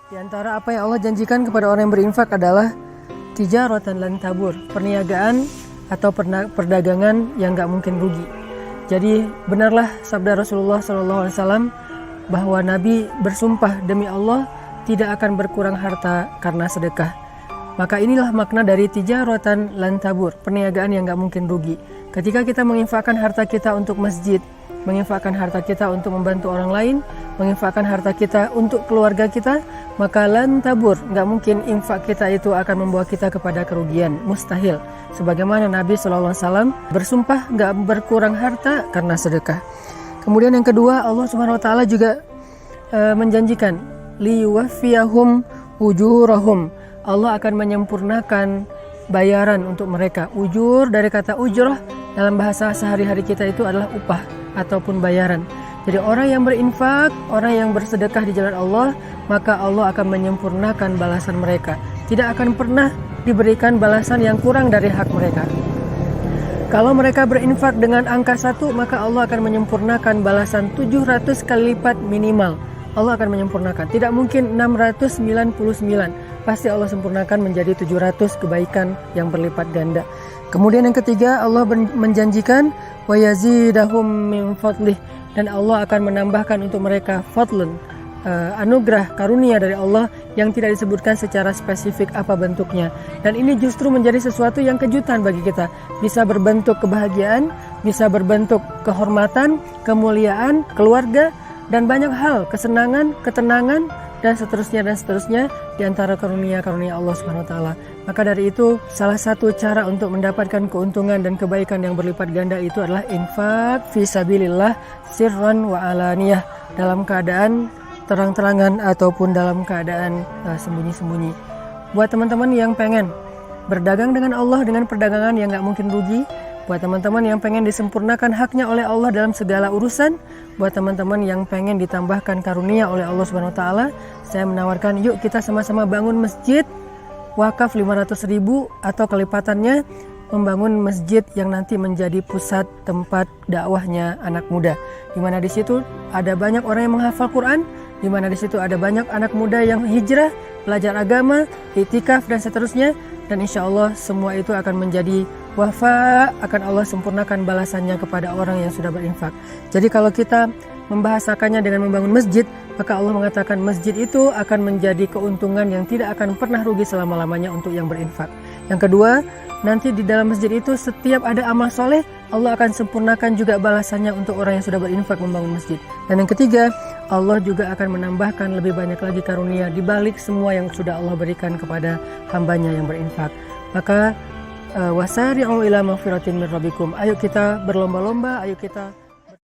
Di antara apa yang Allah janjikan kepada orang yang berinfak adalah tijaratan lan tabur, perniagaan atau perdagangan yang gak mungkin rugi. Jadi benarlah sabda Rasulullah SAW bahwa Nabi bersumpah demi Allah tidak akan berkurang harta karena sedekah. Maka inilah makna dari tijaratan lan tabur, perniagaan yang gak mungkin rugi. Ketika kita menginfakkan harta kita untuk masjid, menginfakkan harta kita untuk membantu orang lain, menginfakkan harta kita untuk keluarga kita, maka lan tabur, gak mungkin infak kita itu akan membawa kita kepada kerugian, mustahil. Sebagaimana Nabi SAW bersumpah gak berkurang harta karena sedekah. Kemudian yang kedua, Allah Subhanahu Wa Taala juga menjanjikan liwafiyahum ujurahum, Allah akan menyempurnakan bayaran untuk mereka. Ujur dari kata ujrah dalam bahasa sehari-hari kita itu adalah upah ataupun bayaran. Jadi orang yang berinfak, orang yang bersedekah di jalan Allah, maka Allah akan menyempurnakan balasan mereka. Tidak akan pernah diberikan balasan yang kurang dari hak mereka. Kalau mereka berinfak dengan angka 1, maka Allah akan menyempurnakan balasan 700 kali lipat minimal. Allah akan menyempurnakan. Tidak mungkin 699. Pasti Allah sempurnakan menjadi 700 kebaikan yang berlipat ganda. Kemudian yang ketiga, Allah menjanjikan wa yazidahum min fadlih, dan Allah akan menambahkan untuk mereka fadlun, anugerah karunia dari Allah yang tidak disebutkan secara spesifik apa bentuknya. Dan ini justru menjadi sesuatu yang kejutan bagi kita. Bisa berbentuk kebahagiaan, bisa berbentuk kehormatan, kemuliaan, keluarga, dan banyak hal, kesenangan, ketenangan, dan seterusnya di antara karunia-karunia Allah Subhanahu Wa Taala. Maka dari itu, salah satu cara untuk mendapatkan keuntungan dan kebaikan yang berlipat ganda itu adalah infak fi sabilillah sirran wa alaniyah, dalam keadaan terang-terangan ataupun dalam keadaan sembunyi-sembunyi. Buat teman-teman yang pengen berdagang dengan Allah dengan perdagangan yang gak mungkin rugi, buat teman-teman yang pengen disempurnakan haknya oleh Allah dalam segala urusan, buat teman-teman yang pengen ditambahkan karunia oleh Allah Subhanahu Wa Taala, saya menawarkan yuk kita sama-sama bangun masjid wakaf 500.000 atau kelipatannya, membangun masjid yang nanti menjadi pusat tempat dakwahnya anak muda, di mana di situ ada banyak orang yang menghafal Quran, di mana di situ ada banyak anak muda yang hijrah, belajar agama, iktikaf dan seterusnya, dan insya Allah semua itu akan menjadi wafa, akan Allah sempurnakan balasannya kepada orang yang sudah berinfak. Jadi kalau kita membahasakannya dengan membangun masjid, maka Allah mengatakan masjid itu akan menjadi keuntungan yang tidak akan pernah rugi selama-lamanya untuk yang berinfak. Yang kedua, nanti di dalam masjid itu setiap ada amal soleh, Allah akan sempurnakan juga balasannya untuk orang yang sudah berinfak membangun masjid. Dan yang ketiga, Allah juga akan menambahkan lebih banyak lagi karunia di balik semua yang sudah Allah berikan kepada hambanya yang berinfak. Maka wasari'u ila maghfiratin min rabbikum. Ayo kita berlomba-lomba, ayo kita